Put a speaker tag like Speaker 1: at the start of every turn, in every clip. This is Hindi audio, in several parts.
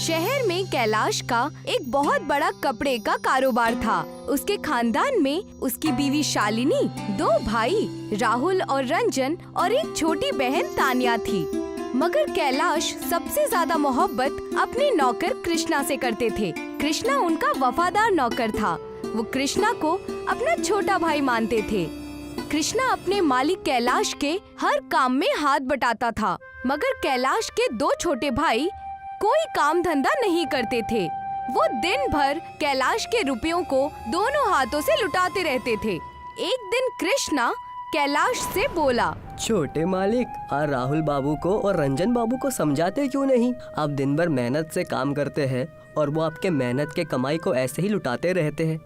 Speaker 1: शहर में कैलाश का एक बहुत बड़ा कपड़े का कारोबार था। उसके खानदान में उसकी बीवी शालिनी, 2 भाई राहुल और रंजन और एक छोटी बहन तान्या थी। मगर कैलाश सबसे ज्यादा मोहब्बत अपने नौकर कृष्णा से करते थे। कृष्णा उनका वफादार नौकर था। वो कृष्णा को अपना छोटा भाई मानते थे। कृष्णा अपने मालिक कैलाश के हर काम में हाथ बटाता था, मगर कैलाश के 2 छोटे भाई कोई काम धंधा नहीं करते थे। वो दिन भर कैलाश के रुपयों को दोनों हाथों से लुटाते रहते थे। एक दिन कृष्णा कैलाश से बोला,
Speaker 2: छोटे मालिक, राहुल बाबू को और रंजन बाबू को समझाते क्यों नहीं? आप दिन भर मेहनत से काम करते हैं और वो आपके मेहनत के कमाई को ऐसे ही लुटाते रहते हैं।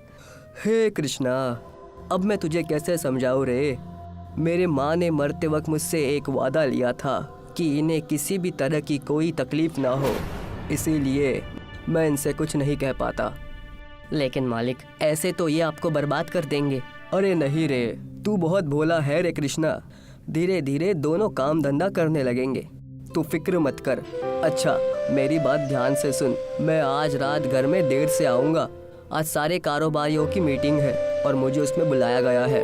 Speaker 2: हे कृष्णा, अब मैं तुझे कैसे समझाऊं रे? मेरे माँ ने मरते वक्त मुझसे एक वादा लिया था कि इन्हें किसी भी तरह की कोई तकलीफ ना हो, इसीलिए मैं इनसे कुछ नहीं कह पाता। लेकिन मालिक, ऐसे तो ये आपको बर्बाद कर देंगे। अरे नहीं रे, तू बहुत भोला है रे कृष्णा। धीरे धीरे दोनों काम धंधा करने लगेंगे, तू फिक्र मत कर। अच्छा, मेरी बात ध्यान से सुन। मैं आज रात घर में देर से आऊँगा। आज सारे कारोबारियों की मीटिंग है और मुझे उसमें बुलाया गया है।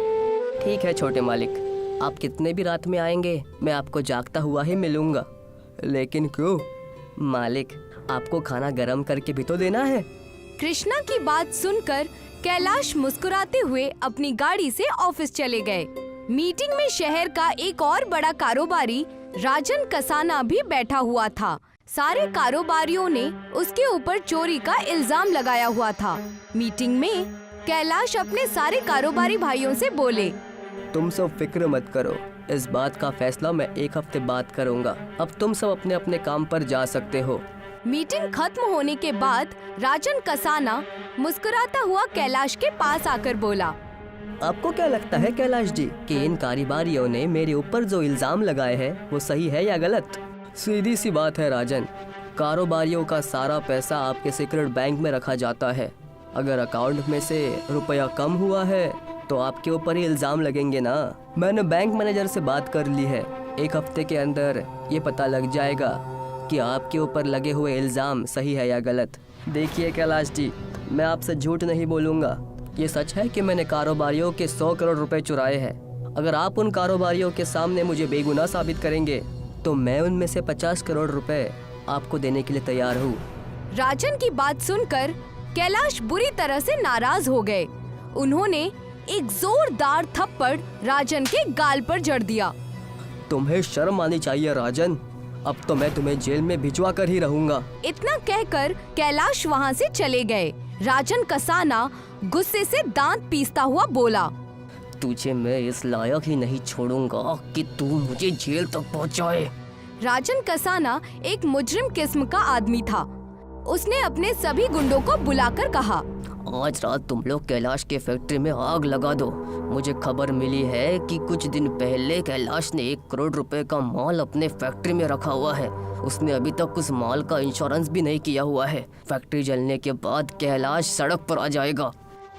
Speaker 2: ठीक है छोटे मालिक, आप कितने भी रात में आएंगे मैं आपको जागता हुआ ही मिलूंगा। लेकिन क्यों? मालिक, आपको खाना गरम करके भी तो देना है।
Speaker 1: कृष्णा की बात सुनकर कैलाश मुस्कुराते हुए अपनी गाड़ी से ऑफिस चले गए। मीटिंग में शहर का एक और बड़ा कारोबारी राजन कसाना भी बैठा हुआ था। सारे कारोबारियों ने उसके ऊपर चोरी का इल्जाम लगाया हुआ था। मीटिंग में कैलाश अपने सारे कारोबारी भाइयों से बोले,
Speaker 2: तुम सब फिक्र मत करो, इस बात का फैसला मैं 1 हफ्ते बाद करूंगा। अब तुम सब अपने अपने काम पर जा सकते हो।
Speaker 1: मीटिंग खत्म होने के बाद राजन कसाना मुस्कुराता हुआ कैलाश के पास आकर बोला,
Speaker 2: आपको क्या लगता है कैलाश जी कि इन कारोबारियों ने मेरे ऊपर जो इल्जाम लगाए हैं वो सही है या गलत? सीधी सी बात है राजन, कारोबारियों का सारा पैसा आपके सीक्रेट बैंक में रखा जाता है। अगर अकाउंट में से रुपया कम हुआ है तो आपके ऊपर ही इल्जाम लगेंगे ना। मैंने बैंक मैनेजर से बात कर ली है, 1 हफ्ते के अंदर ये पता लग जाएगा कि आपके ऊपर लगे हुए इल्जाम सही है या गलत। देखिए कैलाश जी, मैं आपसे झूठ नहीं बोलूँगा। ये सच है कि मैंने कारोबारियों के 100 करोड़ रुपए चुराए हैं। अगर आप उन कारोबारियों के सामने मुझे बेगुनाह साबित करेंगे तो मैं उनमें से 50 करोड़ रुपए आपको देने के लिए तैयार हूँ।
Speaker 1: राजन की बात सुनकर कैलाश बुरी तरह से नाराज हो गए। उन्होंने एक जोरदार थप्पड़ राजन के गाल पर जड़ दिया।
Speaker 2: तुम्हें शर्म आनी चाहिए राजन, अब तो मैं तुम्हें जेल में भिजवा कर ही रहूंगा।
Speaker 1: इतना कहकर कैलाश वहाँ से चले गए। राजन कसाना गुस्से से दांत पीसता हुआ बोला,
Speaker 2: तुझे मैं इस लायक ही नहीं छोड़ूंगा कि तू मुझे जेल तक पहुंचाए।
Speaker 1: राजन कसाना एक मुजरिम किस्म का आदमी था। उसने अपने सभी गुंडों को बुलाकर कहा,
Speaker 2: आज रात तुम लोग कैलाश के फैक्ट्री में आग लगा दो। मुझे खबर मिली है कि कुछ दिन पहले कैलाश ने 1 करोड़ रुपए का माल अपने फैक्ट्री में रखा हुआ है। उसने अभी तक उस माल का इंश्योरेंस भी नहीं किया हुआ है। फैक्ट्री जलने के बाद कैलाश सड़क पर आ जाएगा।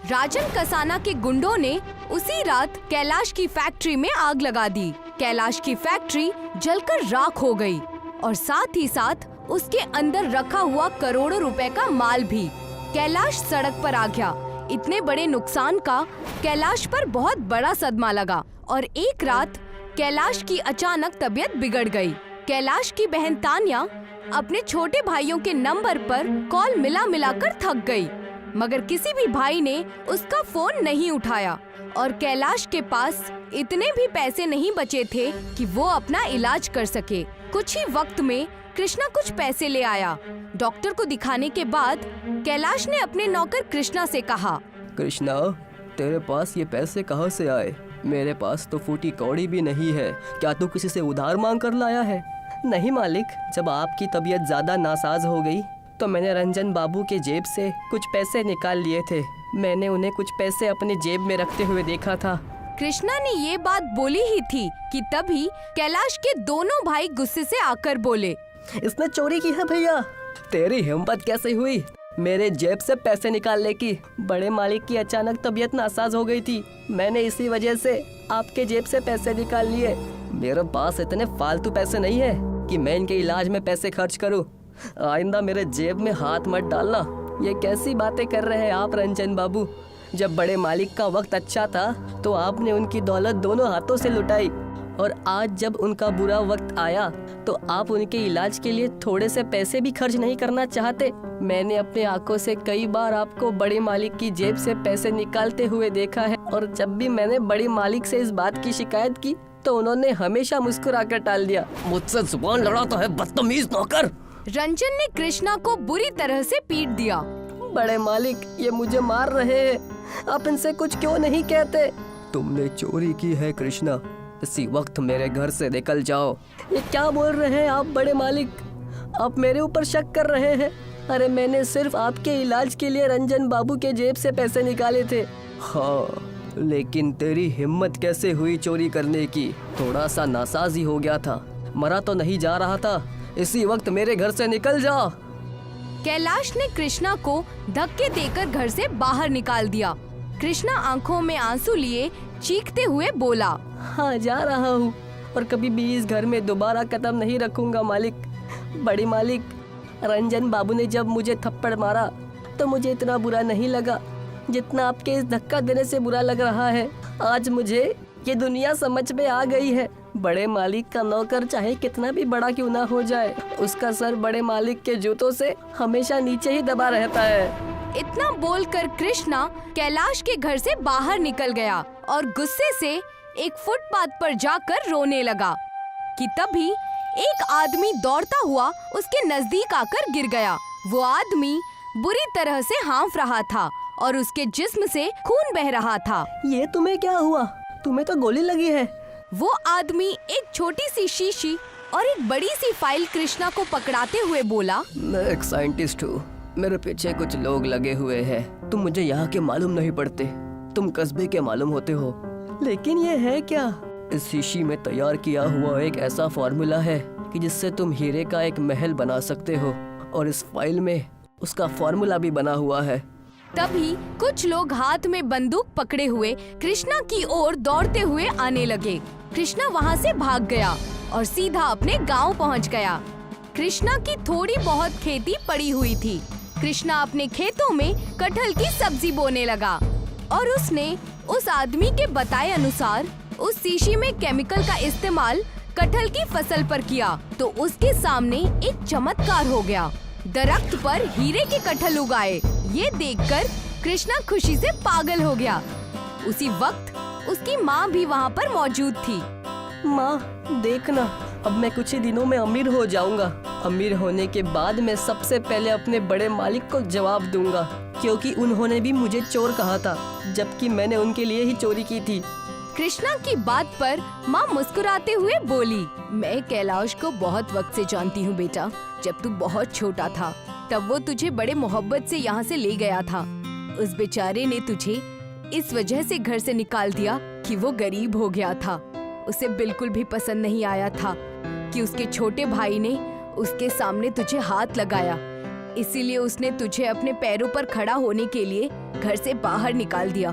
Speaker 1: राजन कसाना के गुंडों ने उसी रात कैलाश की फैक्ट्री में आग लगा दी। कैलाश की फैक्ट्री जलकर राख हो गई और साथ ही साथ उसके अंदर रखा हुआ करोड़ों रुपए का माल भी। कैलाश सड़क पर आ गया। इतने बड़े नुकसान का कैलाश पर बहुत बड़ा सदमा लगा और एक रात कैलाश की अचानक तबीयत बिगड़ गई। कैलाश की बहन तान्या अपने छोटे भाइयों के नंबर पर कॉल मिला कर थक गई, मगर किसी भी भाई ने उसका फोन नहीं उठाया और कैलाश के पास इतने भी पैसे नहीं बचे थे कि वो अपना इलाज कर सके। कुछ ही वक्त में कृष्णा कुछ पैसे ले आया। डॉक्टर को दिखाने के बाद कैलाश ने अपने नौकर कृष्णा से कहा,
Speaker 2: कृष्णा, तेरे पास ये पैसे कहाँ से आए? मेरे पास तो फूटी कौड़ी भी नहीं है। क्या तू किसी से उधार मांग कर लाया है? नहीं मालिक, जब आपकी तबीयत ज्यादा नासाज हो गई तो मैंने रंजन बाबू के जेब से कुछ पैसे निकाल लिए थे। मैंने उन्हें कुछ पैसे अपने जेब में रखते हुए देखा था।
Speaker 1: कृष्णा ने ये बात बोली ही थी कि तभी कैलाश के दोनों भाई गुस्से से आकर बोले,
Speaker 2: इसने चोरी की है भैया। तेरी हिम्मत कैसे हुई मेरे जेब से पैसे निकालने की? बड़े मालिक की अचानक तबीयत नासाज हो गई थी, मैंने इसी वजह से आपके जेब से पैसे निकाल लिए। मेरे पास इतने फालतू पैसे नहीं है कि मैं इनके इलाज में पैसे खर्च करूं। आइंदा मेरे जेब में हाथ मत डालना। ये कैसी बातें कर रहे हैं आप रंजन बाबू? जब बड़े मालिक का वक्त अच्छा था तो आपने उनकी दौलत दोनों हाथों से लुटाई, और आज जब उनका बुरा वक्त आया तो आप उनके इलाज के लिए थोड़े से पैसे भी खर्च नहीं करना चाहते। मैंने अपने आंखों से कई बार आपको बड़े मालिक की जेब से पैसे निकालते हुए देखा है, और जब भी मैंने बड़े मालिक से इस बात की शिकायत की तो उन्होंने हमेशा मुस्कुराकर टाल दिया। मुझसे जुबान लड़ाता है बदतमीज नौकर।
Speaker 1: रंजन ने कृष्णा को बुरी तरह से पीट दिया।
Speaker 2: बड़े मालिक, ये मुझे मार रहे हैं, आप इनसे कुछ क्यों नहीं कहते? तुमने चोरी की है कृष्णा, इसी वक्त मेरे घर से निकल जाओ। ये क्या बोल रहे हैं आप बड़े मालिक? आप मेरे ऊपर शक कर रहे हैं? अरे मैंने सिर्फ आपके इलाज के लिए रंजन बाबू के जेब से पैसे निकाले थे। हाँ, लेकिन तेरी हिम्मत कैसे हुई चोरी करने की? थोड़ा सा नासाजी हो गया था, मरा तो नहीं जा रहा था। इसी वक्त मेरे घर से निकल जा।
Speaker 1: कैलाश ने कृष्णा को धक्के देकर घर से बाहर निकाल दिया। कृष्णा आंखों में आंसू लिए चीखते हुए बोला,
Speaker 2: हाँ जा रहा हूँ, और कभी भी इस घर में दोबारा कदम नहीं रखूंगा मालिक। बड़ी मालिक, रंजन बाबू ने जब मुझे थप्पड़ मारा तो मुझे इतना बुरा नहीं लगा जितना आपके इस धक्का देने से बुरा लग रहा है। आज मुझे ये दुनिया समझ में आ गई है। बड़े मालिक का नौकर चाहे कितना भी बड़ा क्यों ना हो जाए, उसका सर बड़े मालिक के जूतों से हमेशा नीचे ही दबा रहता है।
Speaker 1: इतना बोलकर कृष्णा कैलाश के घर से बाहर निकल गया और गुस्से से एक फुटपाथ पर जाकर रोने लगा कि तभी एक आदमी दौड़ता हुआ उसके नजदीक आकर गिर गया। वो आदमी बुरी तरह से हाँफ रहा था और उसके जिस्म से खून बह रहा था।
Speaker 2: ये तुम्हें क्या हुआ? तुम्हें तो गोली लगी है।
Speaker 1: वो आदमी एक छोटी सी शीशी और एक बड़ी सी फाइल कृष्णा को पकड़ाते हुए बोला,
Speaker 2: मैं एक साइंटिस्ट हूँ, मेरे पीछे कुछ लोग लगे हुए हैं। तुम मुझे यहाँ के मालूम नहीं पड़ते, तुम कस्बे के मालूम होते हो। लेकिन ये है क्या? इस शीशी में तैयार किया हुआ एक ऐसा फॉर्मूला है कि जिससे तुम हीरे का एक महल बना सकते हो, और इस फाइल में उसका फॉर्मूला भी बना हुआ है।
Speaker 1: तभी कुछ लोग हाथ में बंदूक पकड़े हुए कृष्णा की ओर दौड़ते हुए आने लगे। कृष्णा वहाँ से भाग गया और सीधा अपने गांव पहुँच गया। कृष्णा की थोड़ी बहुत खेती पड़ी हुई थी। कृष्णा अपने खेतों में कटहल की सब्जी बोने लगा और उसने उस आदमी के बताए अनुसार उस शीशी में केमिकल का इस्तेमाल कटहल की फसल पर किया तो उसके सामने एक चमत्कार हो गया। दरख्त पर हीरे के कटहल उगाए। ये देखकर कृष्णा खुशी से पागल हो गया। उसी वक्त उसकी माँ भी वहाँ पर मौजूद थी।
Speaker 2: माँ देखना, अब मैं कुछ ही दिनों में अमीर हो जाऊंगा। अमीर होने के बाद मैं सबसे पहले अपने बड़े मालिक को जवाब दूंगा, क्योंकि उन्होंने भी मुझे चोर कहा था, जबकि मैंने उनके लिए ही चोरी की थी।
Speaker 1: कृष्णा की बात पर माँ मुस्कुराते हुए बोली, मैं कैलाश को बहुत वक्त से जानती हूँ बेटा। जब तू बहुत छोटा था तब वो तुझे बड़े मोहब्बत से यहाँ से ले गया था। उस बेचारे ने तुझे इस वजह से घर से निकाल दिया कि वो गरीब हो गया था। उसे बिल्कुल भी पसंद नहीं आया था कि उसके छोटे भाई ने उसके सामने तुझे हाथ लगाया, इसीलिए उसने तुझे अपने पैरों पर खड़ा होने के लिए घर से बाहर निकाल दिया।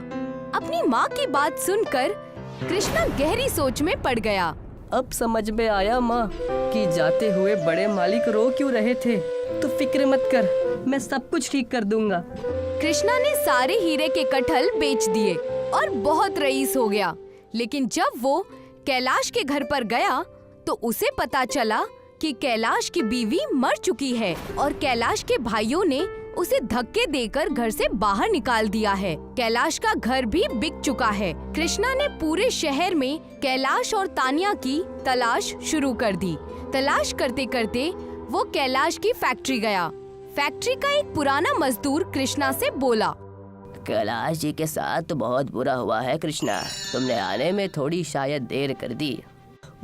Speaker 1: अपनी माँ की बात सुनकर कृष्णा गहरी सोच में पड़ गया।
Speaker 2: अब समझ में आया माँ कि जाते हुए बड़े मालिक रो क्यों रहे थे। तो फिक्र मत कर, मैं सब कुछ ठीक कर दूंगा।
Speaker 1: कृष्णा ने सारे हीरे के कटहल बेच दिए और बहुत रईस हो गया। लेकिन जब वो कैलाश के घर पर गया तो उसे पता चला कि कैलाश की बीवी मर चुकी है और कैलाश के भाइयों ने उसे धक्के देकर घर से बाहर निकाल दिया है। कैलाश का घर भी बिक चुका है। कृष्णा ने पूरे शहर में कैलाश और तानिया की तलाश शुरू कर दी। तलाश करते करते वो कैलाश की फैक्ट्री गया। फैक्ट्री का एक पुराना मजदूर कृष्णा से बोला,
Speaker 2: कैलाश जी के साथ तो बहुत बुरा हुआ है कृष्णा, तुमने आने में थोड़ी शायद देर कर दी।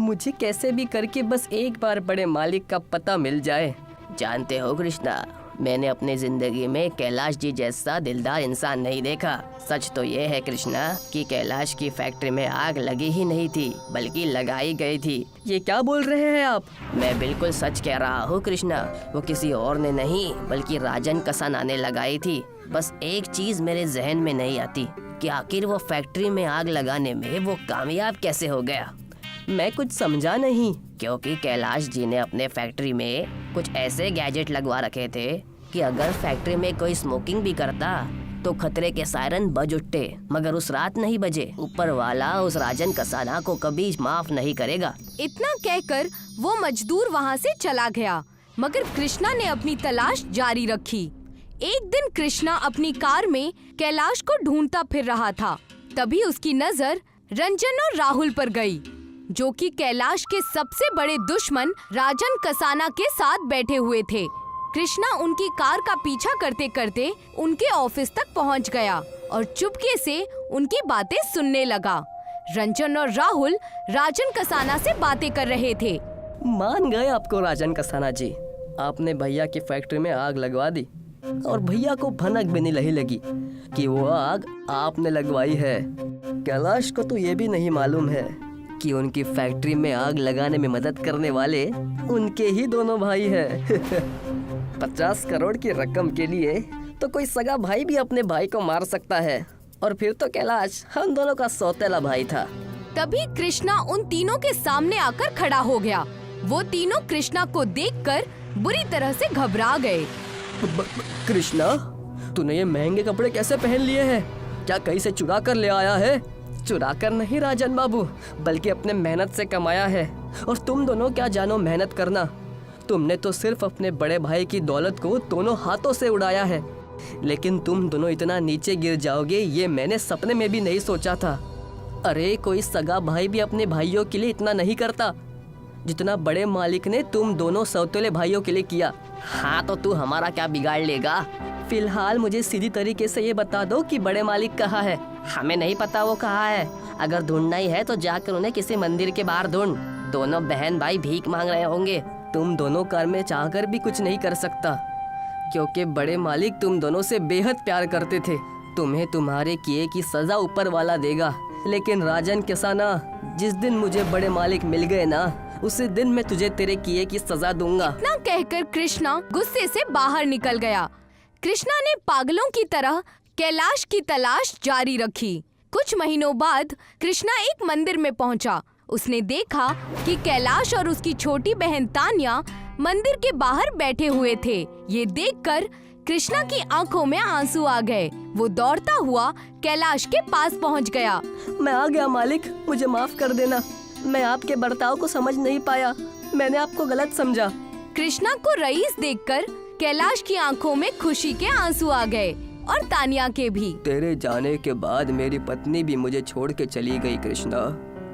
Speaker 2: मुझे कैसे भी करके बस एक बार बड़े मालिक का पता मिल जाए। जानते हो कृष्णा, मैंने अपनी जिंदगी में कैलाश जी जैसा दिलदार इंसान नहीं देखा। सच तो ये है कृष्णा कि कैलाश की फैक्ट्री में आग लगी ही नहीं थी, बल्कि लगाई गई थी। ये क्या बोल रहे हैं आप? मैं बिल्कुल सच कह रहा हूँ कृष्णा, वो किसी और ने नहीं बल्कि राजन कसाना ने लगाई थी। बस एक चीज मेरे जहन में नहीं आती कि आखिर वो फैक्ट्री में आग लगाने में वो कामयाब कैसे हो गया। मैं कुछ समझा नहीं।
Speaker 3: क्योंकि कैलाश जी ने अपने फैक्ट्री में कुछ ऐसे गैजेट लगवा रखे थे कि अगर फैक्ट्री में कोई स्मोकिंग भी करता तो खतरे के सायरन बज उठते, मगर उस रात नहीं बजे। ऊपर वाला उस राजन कसाना को कभी माफ नहीं करेगा।
Speaker 1: इतना कहकर वो मजदूर वहाँ से चला गया, मगर कृष्णा ने अपनी तलाश जारी रखी। एक दिन कृष्णा अपनी कार में कैलाश को ढूंढता फिर रहा था। तभी उसकी नजर रंजन और राहुल पर गई, जो कि कैलाश के सबसे बड़े दुश्मन राजन कसाना के साथ बैठे हुए थे। कृष्णा उनकी कार का पीछा करते करते उनके ऑफिस तक पहुंच गया और चुपके से उनकी बातें सुनने लगा। रंजन और राहुल राजन कसाना से बातें कर रहे थे।
Speaker 2: मान गए आपको राजन कसाना जी, आपने भैया की फैक्ट्री में आग लगवा दी और भैया को भनक भी नहीं लगी कि वो आग आपने लगवाई है। कैलाश को तो ये भी नहीं मालूम है कि उनकी फैक्ट्री में आग लगाने में मदद करने वाले उनके ही दोनों भाई हैं। 50 करोड़ की रकम के लिए तो कोई सगा भाई भी अपने भाई को मार सकता है, और फिर तो कैलाश हम दोनों का सौतेला भाई था।
Speaker 1: तभी कृष्णा उन तीनों के सामने आकर खड़ा हो गया। वो तीनों कृष्णा को देखकर बुरी तरह से घबरा गए।
Speaker 2: कृष्णा, तूने ये महंगे कपड़े कैसे पहन लिए हैं? क्या कहीं से चुरा कर ले आया है? चुरा कर नहीं राजन बाबू, बल्कि अपने मेहनत से कमाया है। और तुम दोनों क्या जानो मेहनत करना। तुमने तो सिर्फ अपने बड़े भाई की दौलत को दोनों हाथों से उड़ाया है, लेकिन तुम दोनों इतना नीचे गिर जाओगे ये मैंने सपने में भी नहीं सोचा था। अरे कोई सगा भाई भी अपने भाइयों के लिए इतना नहीं करता जितना बड़े मालिक ने तुम दोनों सौतेले भाइयों के लिए किया।
Speaker 3: हाँ तो तू हमारा क्या बिगाड़ लेगा?
Speaker 2: फिलहाल मुझे सीधी तरीके से ये बता दो कि बड़े मालिक कहाँ है।
Speaker 3: हमें नहीं पता वो कहाँ है। अगर ढूंढना ही है तो जाकर उन्हें किसी मंदिर के बाहर ढूंढ। दोनों बहन भाई भीख मांग रहे होंगे।
Speaker 2: तुम दोनों कार में चाहकर भी कुछ नहीं कर सकता, क्योंकि बड़े मालिक तुम दोनों से बेहद प्यार करते थे। तुम्हें तुम्हारे किए की सजा ऊपर वाला देगा। लेकिन राजन कसाना, जिस दिन मुझे बड़े मालिक मिल गए ना, उसी दिन मैं तुझे तेरे किए की सजा दूंगा।
Speaker 1: इतना कहकर कृष्णा गुस्से से बाहर निकल गया। कृष्णा ने पागलों की तरह कैलाश की तलाश जारी रखी। कुछ महीनों बाद कृष्णा एक मंदिर में पहुंचा। उसने देखा कि कैलाश और उसकी छोटी बहन तान्या मंदिर के बाहर बैठे हुए थे। ये देखकर कृष्णा की आंखों में आंसू आ गए। वो दौड़ता हुआ कैलाश के पास पहुंच गया।
Speaker 2: मैं आ गया मालिक, मुझे माफ कर देना। मैं आपके बर्ताव को समझ नहीं पाया, मैंने आपको गलत समझा।
Speaker 1: कृष्णा को रईस देखकर कैलाश की आंखों में खुशी के आंसू आ गए और तान्या के भी।
Speaker 2: तेरे जाने के बाद मेरी पत्नी भी मुझे छोड़ के चली गई कृष्णा,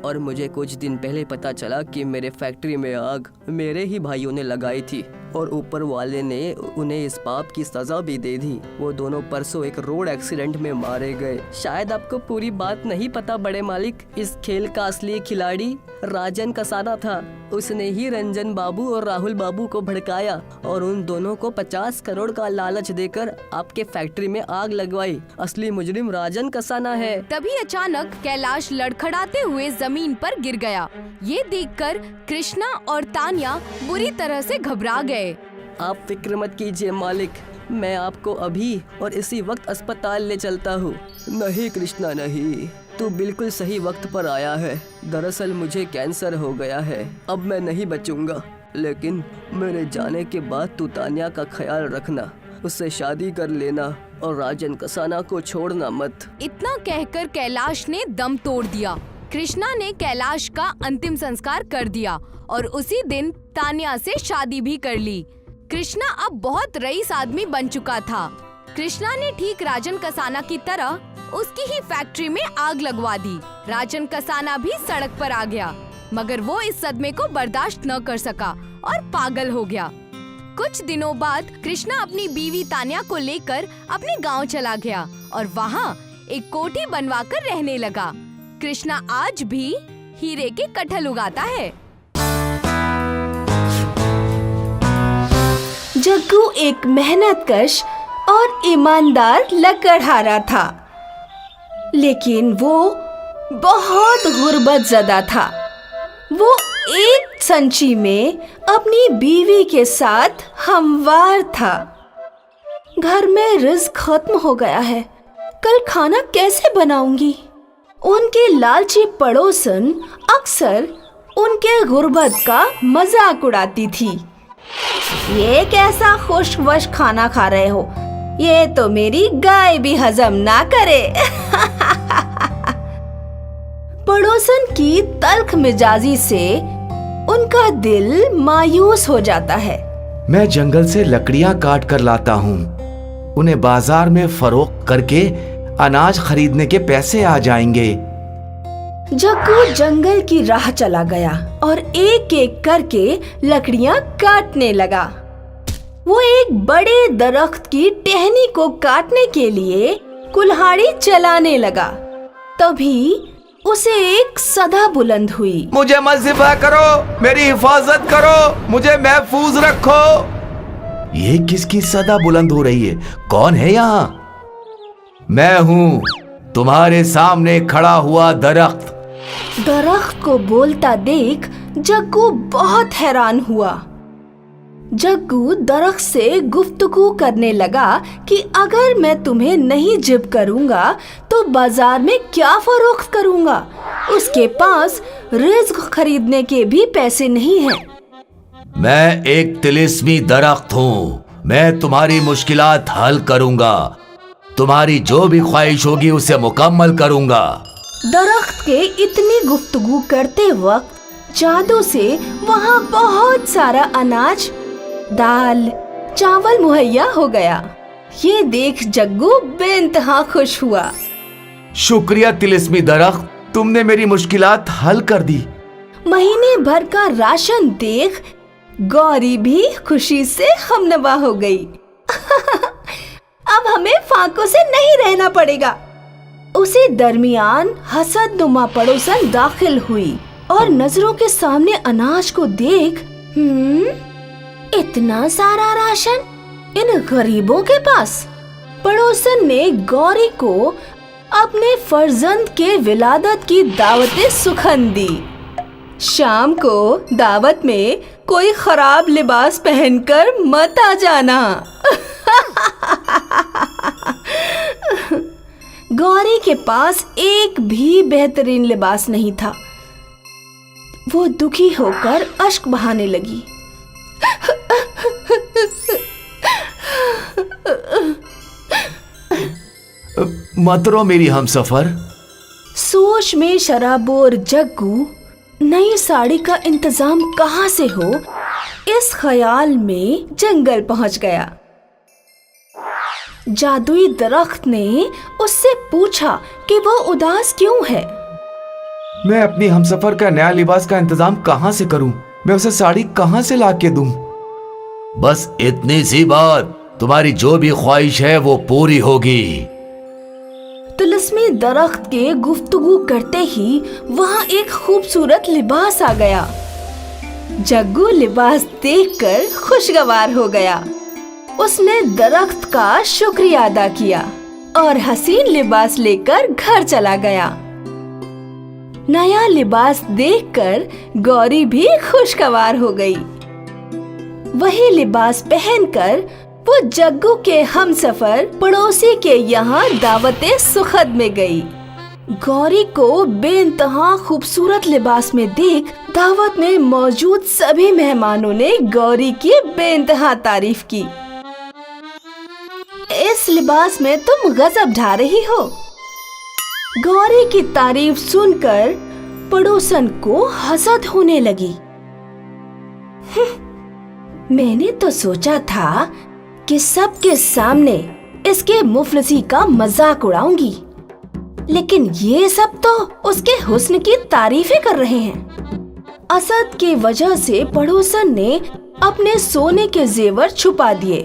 Speaker 2: और मुझे कुछ दिन पहले पता चला कि मेरे फैक्ट्री में आग मेरे ही भाइयों ने लगाई थी, और ऊपर वाले ने उन्हें इस पाप की सजा भी दे दी। वो दोनों परसों एक रोड एक्सीडेंट में मारे गए। शायद आपको पूरी बात नहीं पता बड़े मालिक, इस खेल का असली खिलाड़ी राजन कसाना था। उसने ही रंजन बाबू और राहुल बाबू को भड़काया और उन दोनों को 50 करोड़ का लालच देकर आपके फैक्ट्री में आग लगवाई। असली मुजरिम राजन कसाना है।
Speaker 1: तभी अचानक कैलाश लड़खड़ाते हुए जमीन पर गिर गया। ये देखकर कृष्णा और तान्या बुरी तरह से घबरा गए।
Speaker 2: आप फिक्र मत कीजिए मालिक, मैं आपको अभी और इसी वक्त अस्पताल ले चलता हूँ। नहीं कृष्णा नहीं, तू बिल्कुल सही वक्त पर आया है। दरअसल मुझे कैंसर हो गया है, अब मैं नहीं बचूंगा। लेकिन मेरे जाने के बाद तू तान्या का ख्याल रखना, उससे शादी कर लेना और राजन कसाना को छोड़ना मत।
Speaker 1: इतना कहकर कैलाश ने दम तोड़ दिया। कृष्णा ने कैलाश का अंतिम संस्कार कर दिया और उसी दिन तान्या से शादी भी कर ली। कृष्णा अब बहुत रईस आदमी बन चुका था। कृष्णा ने ठीक राजन कसाना की तरह उसकी ही फैक्ट्री में आग लगवा दी। राजन कसाना भी सड़क पर आ गया, मगर वो इस सदमे को बर्दाश्त न कर सका और पागल हो गया। कुछ दिनों बाद कृष्णा अपनी बीवी तान्या को लेकर अपने गांव चला गया और वहाँ एक कोठी बनवाकर रहने लगा। कृष्णा आज भी हीरे के कटहल उगाता है।
Speaker 4: जग्गू एक मेहनतकश और ईमानदार लकड़हारा था, लेकिन वो बहुत गुर्बत ज़दा था। वो एक संची में अपनी बीवी के साथ हमवार था। घर में रिज़्क खत्म हो गया है, कल खाना कैसे बनाऊंगी? उनके लालची पड़ोसन अक्सर उनके गुर्बत का मजाक उड़ाती थी। ये कैसा खुशवश खाना खा रहे हो? ये तो मेरी गाय भी हजम ना करे। पड़ोसन की तल्ख मिजाजी से उनका दिल मायूस हो जाता है।
Speaker 5: मैं जंगल से लकड़ियां काट कर लाता हूँ, उन्हें बाजार में फरोख्त करके अनाज खरीदने के पैसे आ जाएंगे।
Speaker 4: जग्गू जंगल की राह चला गया और एक एक करके लकड़ियां काटने लगा। वो एक बड़े दरख्त की टहनी को काटने के लिए कुल्हाड़ी चलाने लगा। तभी उसे एक सदा बुलंद हुई।
Speaker 5: मुझे मत ज़िबा करो, मेरी हिफाजत करो, मुझे महफूज रखो। ये किसकी सदा बुलंद हो रही है? कौन है यहाँ? मैं हूँ, तुम्हारे सामने खड़ा हुआ दरख्त।
Speaker 4: दरख्त को बोलता देख जग्गू बहुत हैरान हुआ। जग्गू दरख्त से गुफ्तगू करने लगा कि अगर मैं तुम्हें नहीं जिब करूंगा तो बाजार में क्या फरोख्त करूंगा? उसके पास रिज़्क खरीदने के भी पैसे नहीं हैं।
Speaker 5: मैं एक तिलिस्मी दरख्त हूँ, मैं तुम्हारी मुश्किलात हल करूंगा, तुम्हारी जो भी ख्वाहिश होगी उसे मुकम्मल करूंगा।
Speaker 4: दरख्त के इतनी गुफ्तगू करते वक्त जादू से वहाँ बहुत सारा अनाज, दाल, चावल मुहैया हो गया। ये देख जग्गू बेइंतहा खुश हुआ।
Speaker 5: शुक्रिया तिलिस्मी दरख्त, तुमने मेरी मुश्किलात हल कर दी।
Speaker 4: महीने भर का राशन देख गौरी भी खुशी से हमनवा हो गई। अब हमें फाकों से नहीं रहना पड़ेगा। उसी दरमियान हसदनुमा पड़ोसन दाखिल हुई और नजरों के सामने अनाज को देख, इतना सारा राशन इन गरीबों के पास। पड़ोसन ने गौरी को अपने फर्जंद के विलादत की दावतें सुखन दी। शाम को दावत में कोई खराब लिबास पहनकर मत आ जाना। गौरी के पास एक भी बेहतरीन लिबास नहीं था। वो दुखी होकर अश्क बहाने लगी।
Speaker 5: मत रो मेरी हमसफर।
Speaker 4: सोच में शराबोर जग्गू नई साड़ी का इंतजाम कहाँ से हो, इस ख्याल में जंगल पहुंच गया। जादुई दरख्त ने उससे पूछा कि वो उदास क्यों है।
Speaker 5: मैं अपनी हमसफर का नया लिबास का इंतजाम कहाँ से करूं? मैं उसे साड़ी कहाँ से ला के दूं? बस इतनी सी बात, तुम्हारी जो भी ख्वाहिश है वो पूरी होगी।
Speaker 4: तिलिस्मी दरख्त के गुफ्तगू करते ही वहाँ एक खूबसूरत लिबास आ गया। जग्गू लिबास देखकर खुशगवार हो गया। उसने दरख्त का शुक्रिया अदा किया और हसीन लिबास लेकर घर चला गया। नया लिबास देखकर गौरी भी खुशगवार हो गई। वही लिबास पहनकर वो जग्गू के हमसफर पड़ोसी के यहाँ दावते सुखद में गई। गौरी को बेइंतहा खूबसूरत लिबास में देख दावत में मौजूद सभी मेहमानों ने गौरी की बेइंतहा तारीफ की। इस लिबास में तुम गजब ढा रही हो। गौरी की तारीफ सुनकर पड़ोसन को हसद होने लगी। मैंने तो सोचा था कि सबके सामने इसके मुफलसी का मजाक उड़ाऊंगी, लेकिन ये सब तो उसके हुस्न की तारीफें कर रहे हैं। असद की वजह से पड़ोसन ने अपने सोने के जेवर छुपा दिए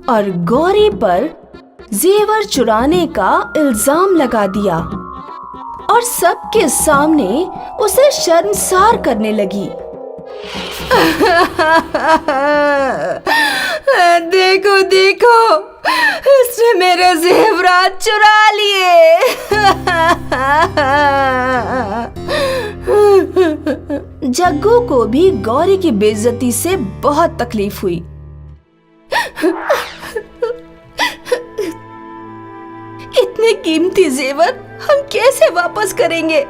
Speaker 4: और गौरी पर जेवर चुराने का इल्जाम लगा दिया और सबके सामने उसे शर्मसार करने लगी। देखो देखो, इसने मेरे जेवरात चुरा लिए। जग्गू को भी गौरी की बेइज्जती से बहुत तकलीफ हुई। इतने कीमती जेवर हम कैसे वापस करेंगे?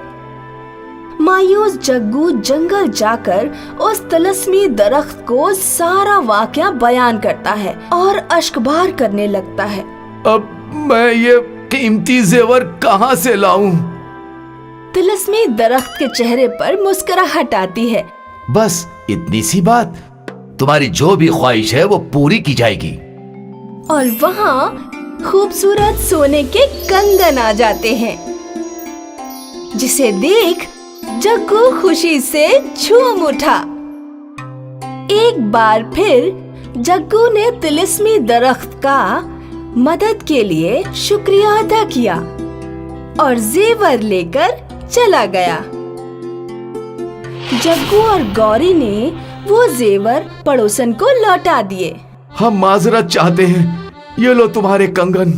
Speaker 4: मायूस जग्गू जंगल जाकर उस तिलिस्मी दरख्त को सारा वाकया बयान करता है और अश्कबार करने लगता है।
Speaker 5: अब मैं ये कीमती जेवर कहाँ से लाऊं?
Speaker 4: तिलिस्मी दरख्त के चेहरे पर मुस्कुराहट आती है।
Speaker 5: बस इतनी सी बात, तुम्हारी जो भी ख्वाहिश है वो पूरी की जाएगी।
Speaker 4: और वहाँ खूबसूरत सोने के कंगन आ जाते हैं, जिसे देख जग्गू खुशी से झूम उठा। एक बार फिर जग्गू ने तिलिस्मी दरख्त का मदद के लिए शुक्रिया अदा किया और जेवर लेकर चला गया। जग्गू और गौरी ने वो जेवर पड़ोसन को लौटा दिए।
Speaker 5: हम माजरत चाहते हैं, ये लो तुम्हारे कंगन।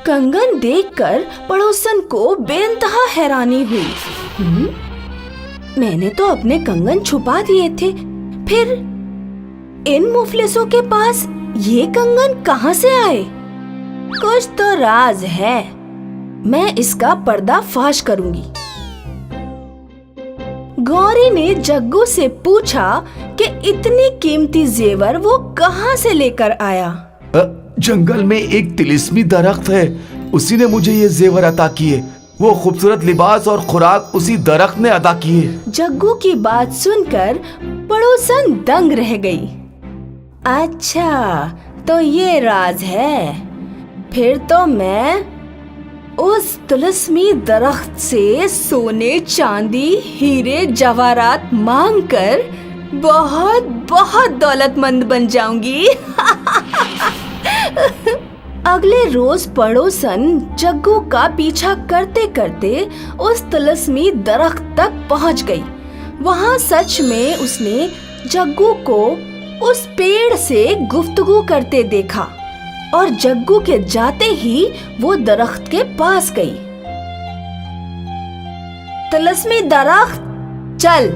Speaker 4: कंगन देखकर पड़ोसन को बेइंतहा हैरानी हुई। मैंने तो अपने कंगन छुपा दिए थे, फिर इन मुफलिसों के पास ये कंगन कहाँ से आए? कुछ तो राज है, मैं इसका पर्दाफाश करूंगी। गौरी ने जग्गू से पूछा कि इतनी कीमती जेवर वो कहाँ से लेकर आया।
Speaker 5: जंगल में एक तिलिस्मी दरख्त है, उसी ने मुझे ये जेवर अता किए। वो खूबसूरत लिबास और खुराक उसी दरख्त ने अदा किए।
Speaker 4: जग्गू की बात सुनकर पड़ोसन दंग रह गई। अच्छा, तो ये राज है। फिर तो मैं उस तिलिस्मी दरख्त से सोने, चांदी, हीरे, जवाहरात मांगकर बहुत बहुत दौलतमंद बन जाऊंगी। अगले रोज पड़ोसन जग्गू का पीछा करते करते उस तिलिस्मी दरख्त तक पहुंच गई। वहां सच में उसने जग्गू को उस पेड़ से गुफ्तगू करते देखा और जग्गू के जाते ही वो दरख्त के पास गई। तिलिस्मी दरख्त, चल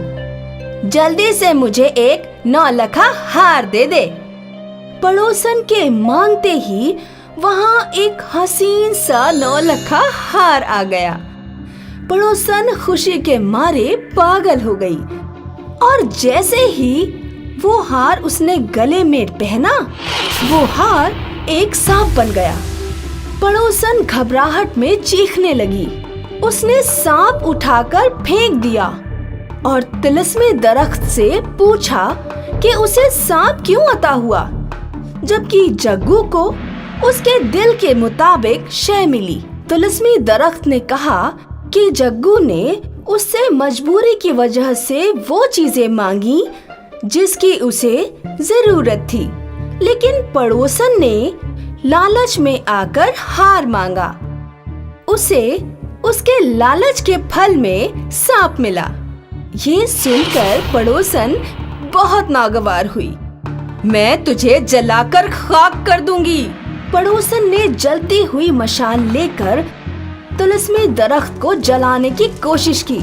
Speaker 4: जल्दी से मुझे एक 9 लखा हार दे दे। पड़ोसन के मांगते ही वहाँ एक हसीन सा 9 लखा हार आ गया। पड़ोसन खुशी के मारे पागल हो गई और जैसे ही वो हार उसने गले में पहना, वो हार एक सांप बन गया। पड़ोसन घबराहट में चीखने लगी। उसने सांप उठाकर फेंक दिया और तिलिस्मी दरख्त से पूछा कि उसे सांप क्यों अता हुआ, जबकि जग्गू को उसके दिल के मुताबिक शय मिली। तिलिस्मी दरख्त ने कहा कि जग्गू ने उससे मजबूरी की वजह से वो चीजें मांगी जिसकी उसे जरूरत थी, लेकिन पड़ोसन ने लालच में आकर हार मांगा। उसे उसके लालच के फल में सांप मिला। ये सुनकर पड़ोसन बहुत नागवार हुई। मैं तुझे जलाकर खाक कर दूंगी। पड़ोसन ने जलती हुई मशाल लेकर तिलिस्मी दरख्त को जलाने की कोशिश की।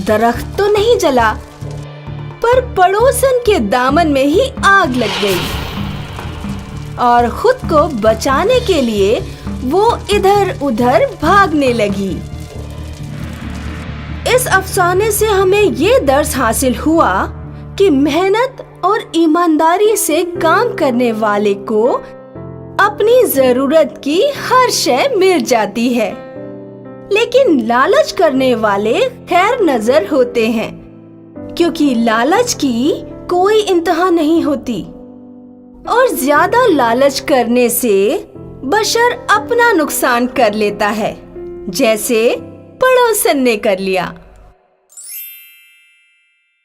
Speaker 4: दरख्त तो नहीं जला, पर पड़ोसन के दामन में ही आग लग गई और खुद को बचाने के लिए वो इधर उधर भागने लगी। इस अफसाने से हमें ये दर्स हासिल हुआ कि मेहनत और ईमानदारी से काम करने वाले को अपनी जरूरत की हर शय मिल जाती है, लेकिन लालच करने वाले खैर नजर होते हैं, क्योंकि लालच की कोई इंतहा नहीं होती और ज्यादा लालच करने से बशर अपना नुकसान कर लेता है, जैसे पड़ोसन ने कर लिया।